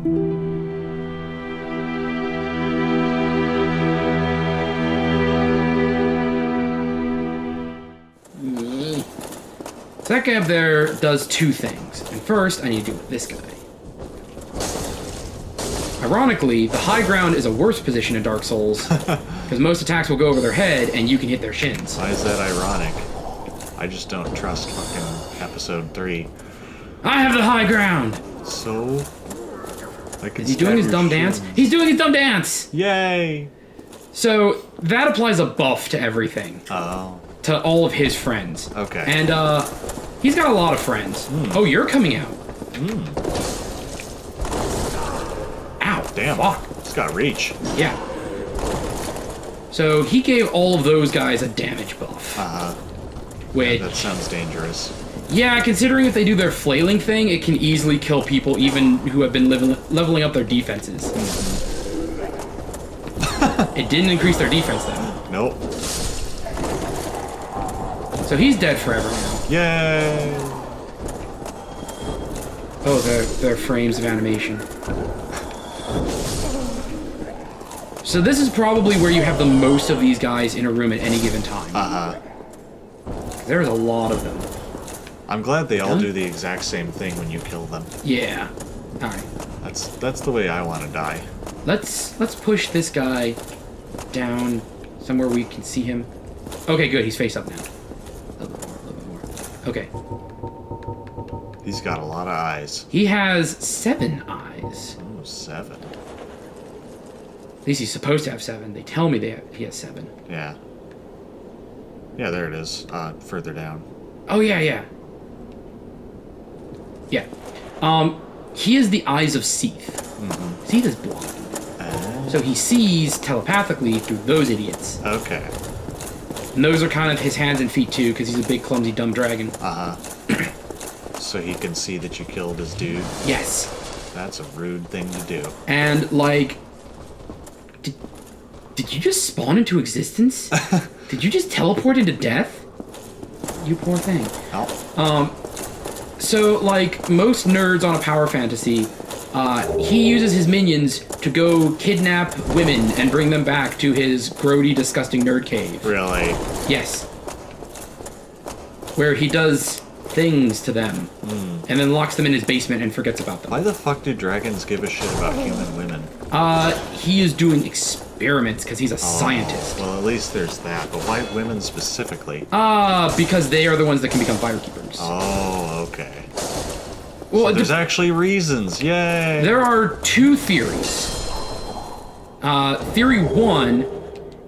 So that guy up there does two things. And first, I need to deal with this guy. Ironically, the high ground is a worse position in Dark Souls, because most attacks will go over their head and you can hit their shins. Why is that ironic? I just don't trust fucking episode 3. I have the high ground! So? Is he doing his dumb dance? He's doing his dumb dance! Yay! So, that applies a buff to everything. Oh. To all of his friends. Okay. And, he's got a lot of friends. Oh, you're coming out. Ow. Damn. Fuck. It's got reach. Yeah. So, he gave all of those guys a damage buff. Which... Yeah, that sounds dangerous. Yeah, considering if they do their flailing thing, it can easily kill people even who have been leveling up their defenses. It didn't increase their defense, though. Nope. So he's dead forever now. Yay! Oh, their frames of animation. So this is probably where you have the most of these guys in a room at any given time. There's a lot of them. I'm glad they all do the exact same thing when you kill them. Yeah. Alright. That's the way I want to die. Let's push this guy down somewhere we can see him. Okay, good. He's face up now. A little bit more. Okay. He's got a lot of eyes. He has 7 eyes. Oh, 7. At least he's supposed to have 7. They tell me he has 7. Yeah. Yeah, there it is. Further down. Oh, yeah. Yeah. He has the eyes of Seath. Seath is blind. So he sees telepathically through those idiots. Okay. And those are kind of his hands and feet, too, because he's a big, clumsy, dumb dragon. So he can see that you killed his dude? Yes. That's a rude thing to do. And, like... Did you just spawn into existence? Did you just teleport into death? You poor thing. Oh. So, like most nerds on a power fantasy, he uses his minions to go kidnap women and bring them back to his grody, disgusting nerd cave. Really? Yes. Where he does things to them, and then locks them in his basement and forgets about them. Why the fuck do dragons give a shit about human women? He is doing experiments because he's a scientist. Well, at least there's that, but why women specifically? Because they are the ones that can become firekeepers. Oh, okay. Well, so there's actually reasons, yay! There are 2 theories. Theory 1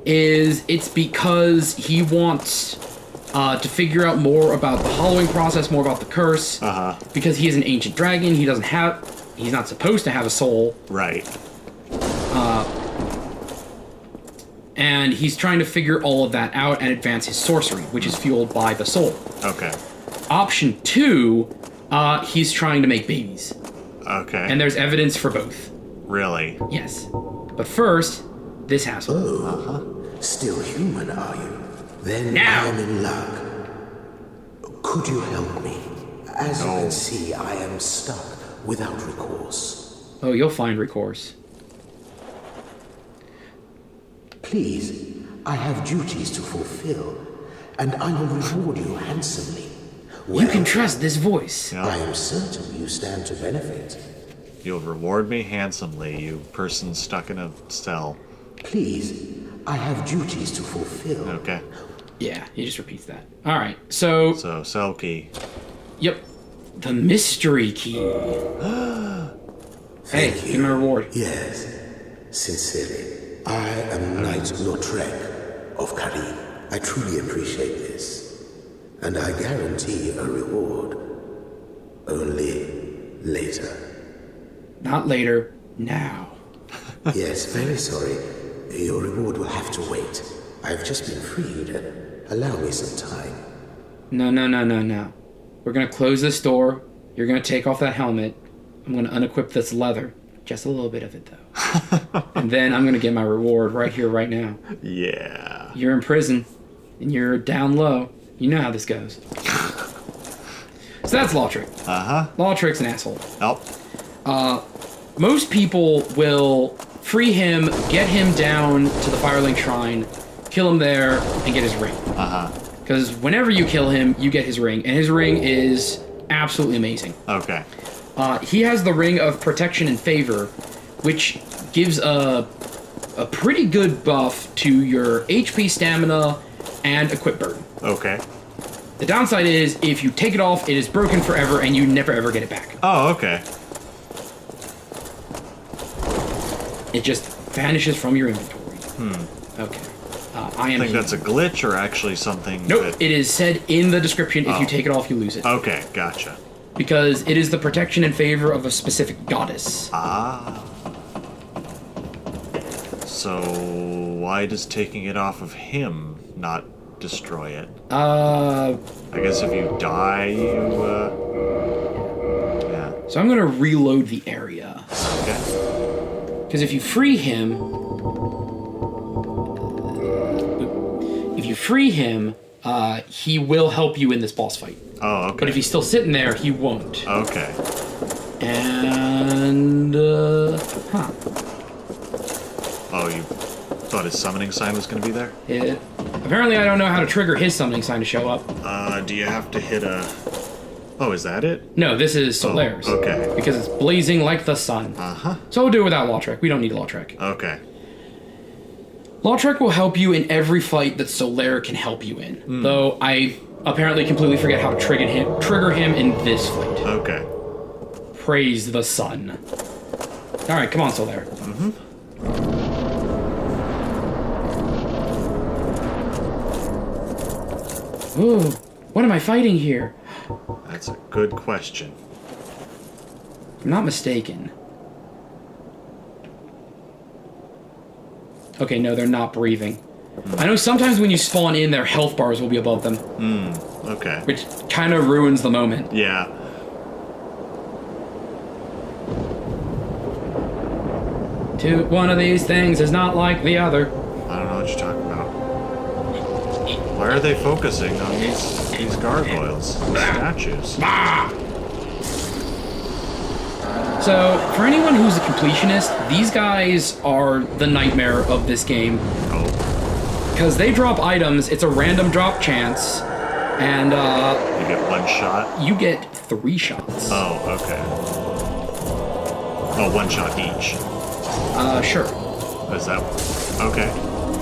is it's because he wants to figure out more about the hollowing process, more about the curse. Because he is an ancient dragon, he's not supposed to have a soul. Right. And he's trying to figure all of that out and advance his sorcery, which is fueled by the soul. Okay. Option 2, he's trying to make babies. Okay. And there's evidence for both. Really? Yes. But first, this hassle. Oh, still human, are you? Then Now. I'm in luck. Could you help me? As you can see, I am stuck without recourse. Oh, you'll find recourse. Please, I have duties to fulfill, and I will reward you handsomely. You can trust this voice. Yep. I am certain you stand to benefit. You'll reward me handsomely, you person stuck in a cell. Please, I have duties to fulfill. Okay. Yeah, he just repeats that. All right, so... So, cell key. Yep. The mystery key. Hey, give me a reward. Yes, sincerely. I am Knight Lautrec of Karim. I truly appreciate this, and I guarantee a reward. Only later. Not later, now. Yes, very sorry. Your reward will have to wait. I've just been freed. Allow me some time. No. We're gonna close this door. You're gonna take off that helmet. I'm gonna unequip this leather. Just a little bit of it, though. And then I'm gonna get my reward right here, right now. Yeah. You're in prison, and you're down low. You know how this goes. So that's Lautrec. Lautric's an asshole. Oh. most people will free him, get him down to the Firelink Shrine, kill him there, and get his ring. Because whenever you kill him, you get his ring, and his ring is absolutely amazing. Okay. He has the Ring of Protection and Favor, which gives a pretty good buff to your HP, stamina, and equip burden. Okay. The downside is, if you take it off, it is broken forever, and you never ever get it back. Oh, okay. It just vanishes from your inventory. Okay. I think that's a glitch or actually something. Nope. It is said in the description, if you take it off, you lose it. Okay, gotcha. Because it is the protection and favor of a specific goddess. Ah. So why does taking it off of him not destroy it? I guess if you die, yeah. So I'm gonna reload the area. Okay. Because if you free him, he will help you in this boss fight. Oh, okay. But if he's still sitting there, he won't. Okay. And, Oh, you thought his summoning sign was going to be there? Apparently I don't know how to trigger his summoning sign to show up. Do you have to hit a... Oh, is that it? No, this is Solaire's. Oh, okay. Because it's blazing like the sun. Uh-huh. So we'll do it without Lautrec. We don't need Lautrec. Okay. Lautrec will help you in every fight that Solaire can help you in. Though I apparently completely forget how to trigger him in this fight. Okay. Praise the sun. Alright, come on, Solaire. Ooh, what am I fighting here? That's a good question. I'm not mistaken. Okay, no, they're not breathing. I know sometimes when you spawn in, their health bars will be above them. Okay. Which kind of ruins the moment. Yeah. One of these things is not like the other. I don't know what you're talking about. Why are they focusing on these gargoyles, these statues? So, for anyone who's a completionist, these guys are the nightmare of this game. Oh. Because they drop items, it's a random drop chance, and You get one shot? you get 3 shots. Oh, okay. Oh, one shot each. Sure. Is that... Okay.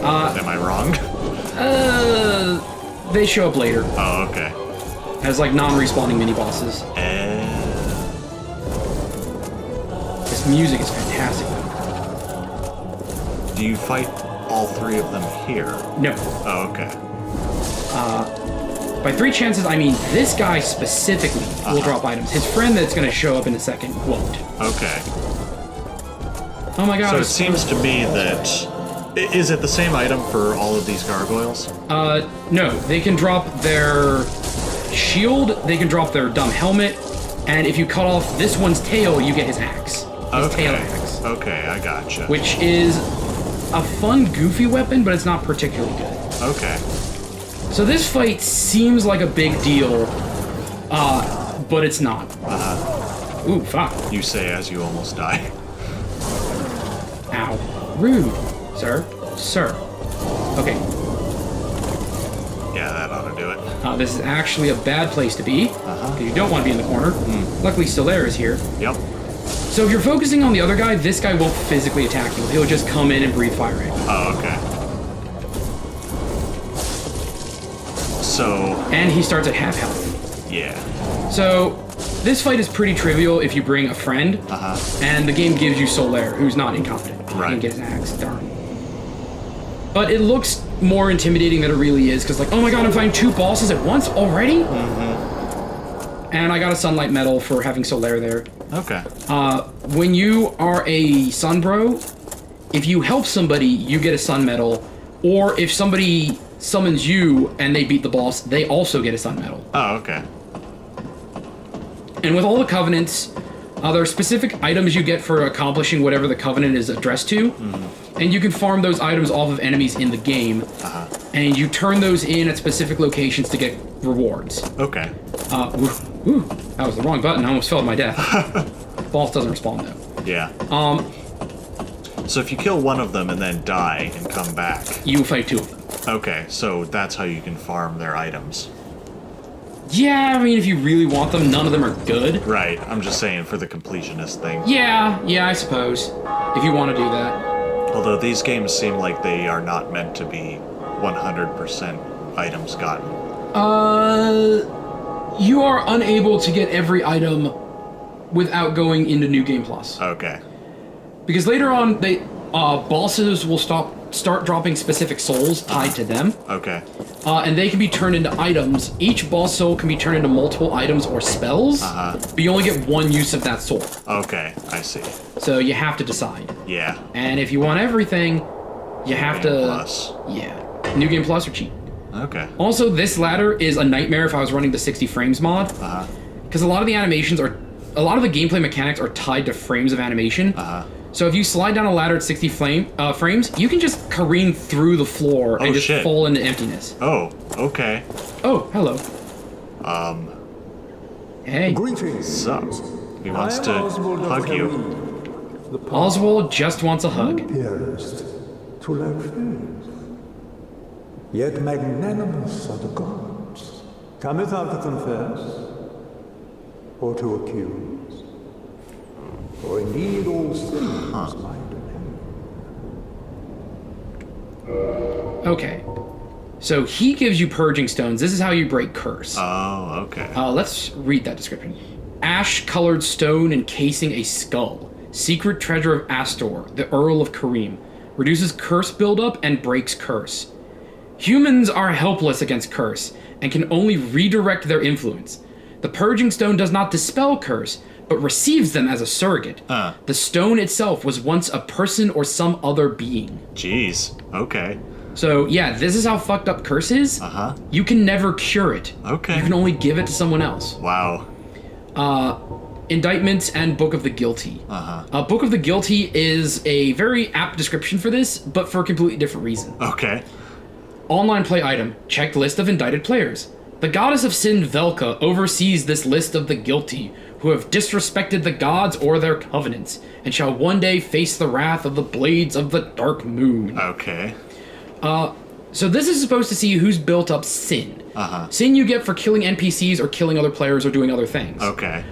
Am I wrong? They show up later Oh, okay. as like non-respawning mini-bosses. This music is fantastic. Do you fight all 3 of them here? No. Oh, okay. By 3 chances, I mean this guy specifically will drop items. His friend that's going to show up in a second won't. Okay. Oh my god. So it seems to me that... Is it the same item for all of these gargoyles? No. They can drop their shield, they can drop their dumb helmet, and if you cut off this one's tail, you get his axe. His tail axe. Okay, I gotcha. Which is a fun, goofy weapon, but it's not particularly good. Okay. So this fight seems like a big deal, but it's not. Ooh, fuck. You say as you almost die. Ow. Rude. Sir? Sir. Okay. Yeah, that ought to do it. This is actually a bad place to be, because you don't want to be in the corner. Luckily, Solaire is here. Yep. So if you're focusing on the other guy, this guy won't physically attack you. He'll just come in and breathe fire at you. Oh, okay. So... And he starts at half health. Yeah. So this fight is pretty trivial if you bring a friend, and the game gives you Solaire, who's not incompetent. He can get his axe. Darn. But it looks more intimidating than it really is, because like, oh my god, I'm fighting 2 bosses at once already? And I got a Sunlight Medal for having Solaire there. Okay. When you are a Sun Bro, if you help somebody, you get a Sun Medal, or if somebody summons you and they beat the boss, they also get a Sun Medal. Oh, okay. And with all the Covenants, there are specific items you get for accomplishing whatever the Covenant is addressed to. And you can farm those items off of enemies in the game. And you turn those in at specific locations to get rewards. Okay. That was the wrong button. I almost fell to my death. Boss doesn't respawn, though. Yeah. So if you kill one of them and then die and come back... You fight 2 of them. Okay, so that's how you can farm their items. Yeah, I mean, if you really want them, none of them are good. Right, I'm just saying for the completionist thing. Yeah, I suppose. If you want to do that. Although these games seem like they are not meant to be 100% items gotten. You are unable to get every item without going into New Game Plus. Okay. Because later on, bosses will start dropping specific souls tied to them. Okay. And they can be turned into items. Each boss soul can be turned into multiple items or spells, but you only get one use of that soul. Okay, I see. So you have to decide. Yeah. And if you want everything, you have to... Plus. Yeah. New Game Plus or cheap. Okay. Also, this ladder is a nightmare if I was running the 60 frames mod. Because a lot of the animations are... A lot of the gameplay mechanics are tied to frames of animation. So if you slide down a ladder at 60 frames, you can just careen through the floor and just fall into emptiness. Oh, okay. Oh, hello. Hey. Greetings. So, he wants to hug you. Oswald just wants a hug. Pierced to their fears. Yet magnanimous are the gods. Cometh out to confess, or to accuse. For indeed all things my domain. Okay. So he gives you purging stones. This is how you break curse. Oh, okay. Let's read that description. Ash-colored stone encasing a skull. Secret treasure of Astor, the Earl of Kareem. Reduces curse buildup and breaks curse. Humans are helpless against curse and can only redirect their influence. The purging stone does not dispel curse, but receives them as a surrogate. The stone itself was once a person or some other being. Jeez. Okay. So, yeah, this is how fucked up curse is. You can never cure it. Okay. You can only give it to someone else. Wow. Indictments and Book of the Guilty. Book of the Guilty is a very apt description for this, but for a completely different reason. Okay. Online play item. Checked list of indicted players. The goddess of sin, Velka, oversees this list of the guilty, who have disrespected the gods or their covenants, and shall one day face the wrath of the blades of the dark moon. Okay. So this is supposed to see who's built up sin. Sin you get for killing NPCs or killing other players or doing other things. Okay.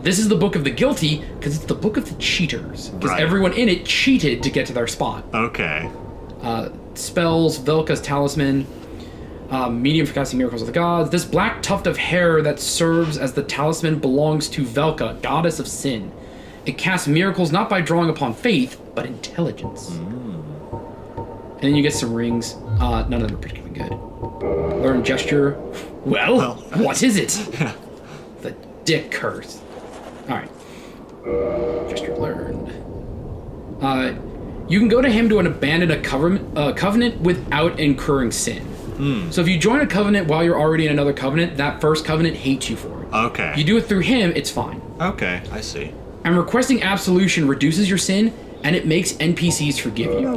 This is the Book of the Guilty, because it's the Book of the Cheaters. Because Right. everyone in it cheated to get to their spot. Okay. Spells, Velka's talisman, medium for casting miracles of the gods. This black tuft of hair that serves as the talisman belongs to Velka, goddess of sin. It casts miracles not by drawing upon faith, but intelligence. And then you get some rings. None of them are particularly good. Learn gesture. Well, what is it? The dick curse. Alright. Gesture learned. You can go to him to abandon a covenant without incurring sin. So if you join a covenant while you're already in another covenant, that first covenant hates you for it. Okay. You do it through him, it's fine. Okay, I see. And requesting absolution reduces your sin, and it makes NPCs forgive you.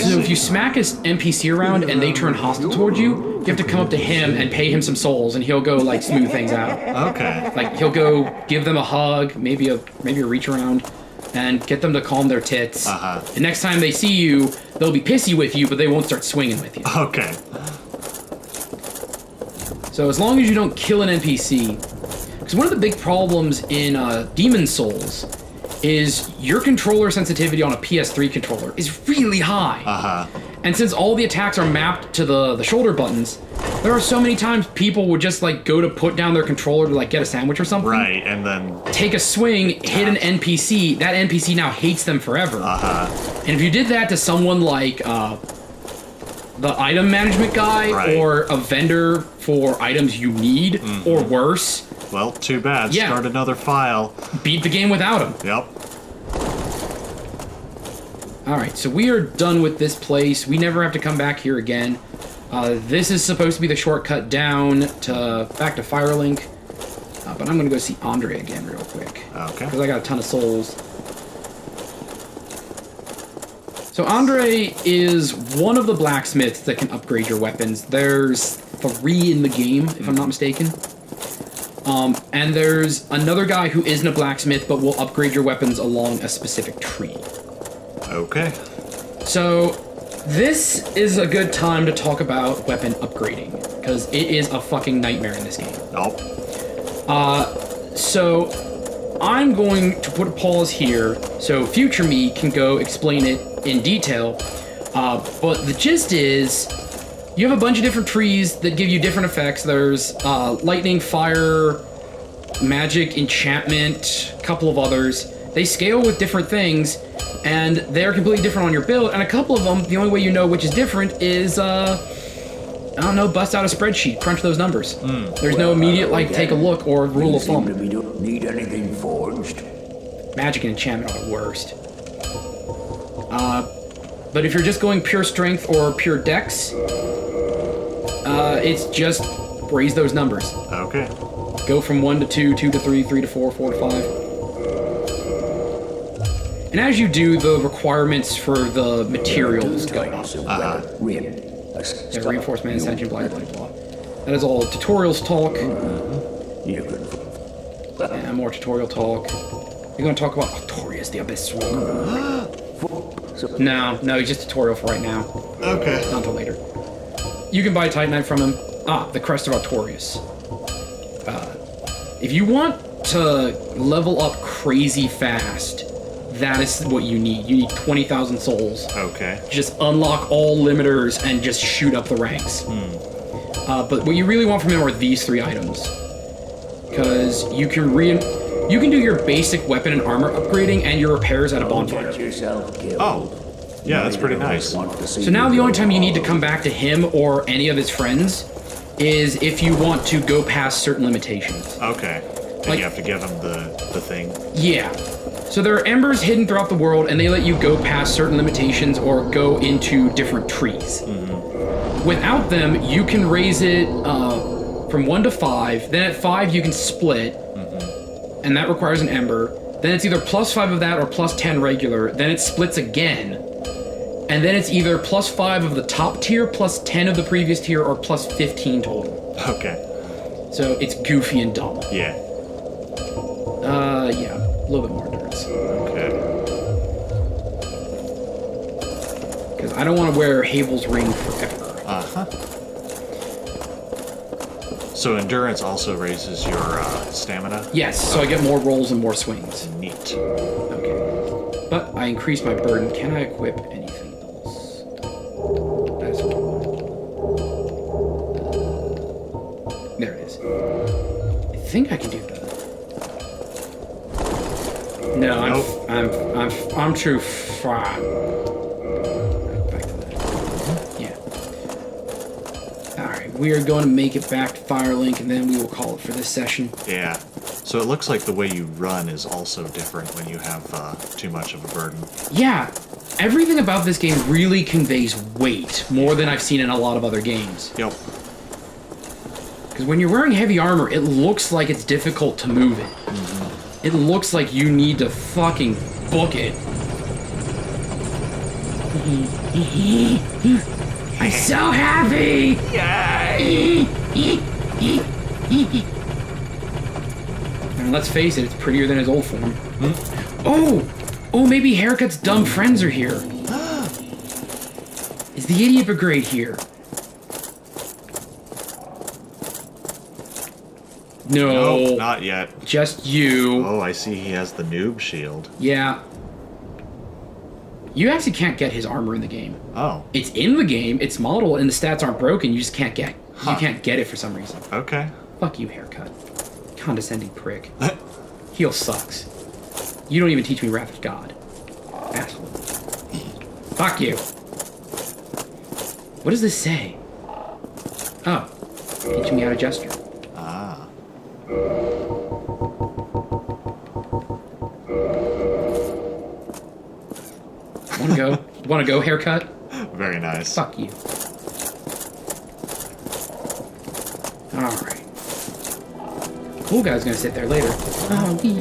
So if you smack an NPC around and they turn hostile towards you, you have to come up to him and pay him some souls, and he'll go like smooth things out. Okay. Like he'll go give them a hug, maybe a reach around, and get them to calm their tits. And next time they see you, they'll be pissy with you, but they won't start swinging with you. Okay. So as long as you don't kill an NPC, because one of the big problems in Demon Souls is your controller sensitivity on a PS3 controller is really high. And since all the attacks are mapped to the shoulder buttons, there are so many times people would just like go to put down their controller to like get a sandwich or something. Right, and then take a swing, hit an NPC, that NPC now hates them forever. And if you did that to someone like the item management guy, right, or a vendor for items you need, or worse, well, too bad. Yeah. Start another file. Beat the game without him. Yep. Alright, so we are done with this place. We never have to come back here again. This is supposed to be the shortcut down to back to Firelink. But I'm going to go see Andre again real quick. Okay. Because I got a ton of souls. So Andre is one of the blacksmiths that can upgrade your weapons. There's 3 in the game, if I'm not mistaken. And there's another guy who isn't a blacksmith, but will upgrade your weapons along a specific tree. Okay. So, this is a good time to talk about weapon upgrading, because it is a fucking nightmare in this game. Nope. So, I'm going to put a pause here, so future me can go explain it in detail. But the gist is, you have a bunch of different trees that give you different effects. There's lightning, fire, magic, enchantment, a couple of others. They scale with different things, and they're completely different on your build. And a couple of them, the only way you know which is different is, I don't know, bust out a spreadsheet, crunch those numbers. There's no immediate, like, take a look or rule of thumb. We don't need anything forged. Magic and enchantment are the worst. But if you're just going pure strength or pure dex, it's just raise those numbers. Okay. Go from 1 to 2, 2 to 3, 3 to 4, 4 to 5. And as you do, the requirements for the materials go up. Yeah, reinforcement, ascension, blah, blah, blah. That is all tutorials talk. And more tutorial talk. You're going to talk about Artorias, the Abyss Swarm. No, he's just tutorial for right now. Okay. Not until later. You can buy Titanite from him. The Crest of Artorias. If you want to level up crazy fast, that is what you need. You need 20,000 souls. Okay. Just unlock all limiters and just shoot up the ranks. But what you really want from him are these 3 items. Because you can do your basic weapon and armor upgrading and your repairs at a bonfire. Oh. Yeah, that's pretty nice. So now the only time you need to come back to him or any of his friends is if you want to go past certain limitations. Okay. And Like, you have to give him the thing. Yeah. So there are embers hidden throughout the world, and they let you go past certain limitations or go into different trees. Without them, you can raise it from 1 to 5. Then at 5, you can split, and that requires an ember. Then it's either +5 of that or +10 regular. Then it splits again. And then it's either +5 of the top tier, +10 of the previous tier, or +15 total. Okay. So it's goofy and dumb. Yeah. Yeah, a little bit more endurance. Okay. Because I don't want to wear Havel's ring forever. So endurance also raises your stamina? Yes, so I get more rolls and more swings. Neat. Okay. But I increased my burden. Can I equip anything else? That's what I want. There it is. I think I can do that. No, Nope. I'm too far. Back to that. Yeah. Alright, we are going to make it back to Firelink, and then we will call it for this session. Yeah. So it looks like the way you run is also different when you have too much of a burden. Yeah, everything about this game really conveys weight more than I've seen in a lot of other games. Yep. Because when you're wearing heavy armor, it looks like it's difficult to move it. It looks like you need to fucking book it. I'm so happy! And let's face it, it's prettier than his old form. Oh, maybe Haircut's dumb friends are here. Is the idiot brigade here? No, not yet. just you. Oh, I see he has the noob shield. Yeah. You actually can't get his armor in the game. Oh. It's in the game, it's modeled, and the stats aren't broken. You just can't get. Huh. You can't get it for some reason. Okay. Fuck you, Haircut. Condescending prick. Heel sucks. You don't even teach me Wrath of God. Asshole. Fuck you. What does this say? Oh. Teaching me how to gesture. Ah. Wanna go? Wanna go, Haircut? Very nice. Fuck you. Alright. Cool guy's gonna sit there later. Oh, wee.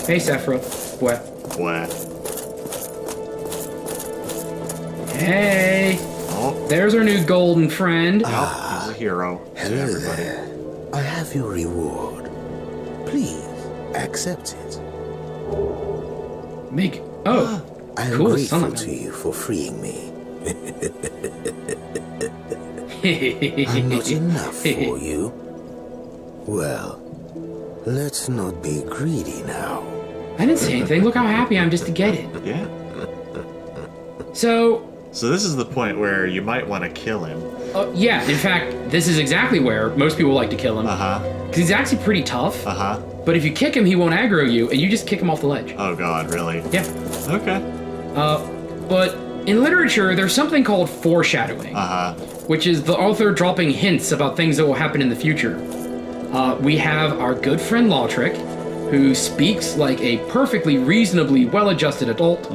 Hey, Sephiroth. What? What? Hey! Oh. There's our new golden friend. Yep, he's a hero. Hello Everybody. there. I have of your reward. Please, accept it. Oh, I am cool. grateful to you for freeing me. I'm not enough for you. Well, let's not be greedy now. I didn't say anything. Look how happy I am just to get it. Yeah. So this is the point where you might want to kill him. Yeah, in fact, this is exactly where most people like to kill him. Because he's actually pretty tough. But if you kick him, he won't aggro you, and you just kick him off the ledge. Oh god, really? Yeah. Okay. But in literature, there's something called foreshadowing. Which is the author dropping hints about things that will happen in the future. We have our good friend Lautrec, who speaks like a perfectly reasonably well-adjusted adult,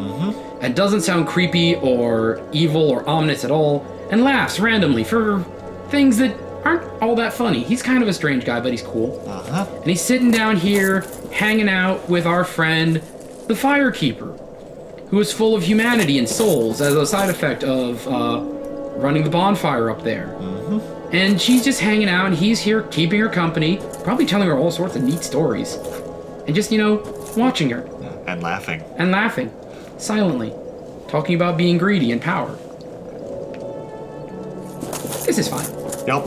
and doesn't sound creepy or evil or ominous at all, and laughs randomly for things that aren't all that funny. He's kind of a strange guy, but he's cool. And he's sitting down here, hanging out with our friend, the Firekeeper, who is full of humanity and souls as a side effect of running the bonfire up there. And she's just hanging out, and he's here keeping her company, probably telling her all sorts of neat stories. And just, watching her. And laughing. And laughing. Silently. Talking about being greedy and power. This is fine. Yup.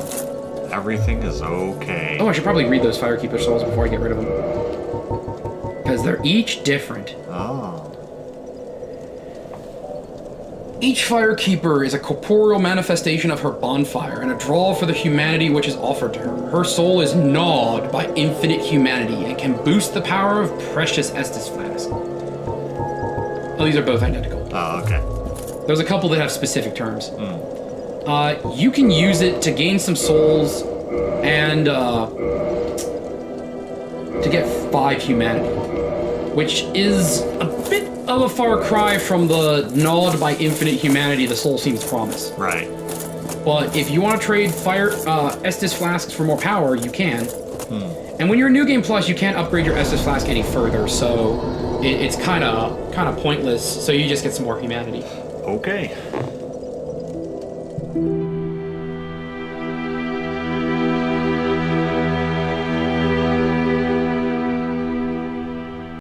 Everything is okay. Oh, I should probably read those Firekeeper souls before I get rid of them. Because they're each different. Oh. Each Firekeeper is a corporeal manifestation of her bonfire and a draw for the humanity which is offered to her. Her soul is gnawed by infinite humanity and can boost the power of precious Estus Flask. Oh, these are both identical. Oh, okay. There's a couple that have specific terms. You can use it to gain some souls and to get 5 humanity, which is a bit of a far cry from the gnawed by infinite humanity the soul seems to promise. Right. But if you want to trade Estus Flasks for more power, you can. And when you're a New Game Plus, you can't upgrade your Estus Flask any further, so it's kind of pointless, so you just get some more humanity. Okay.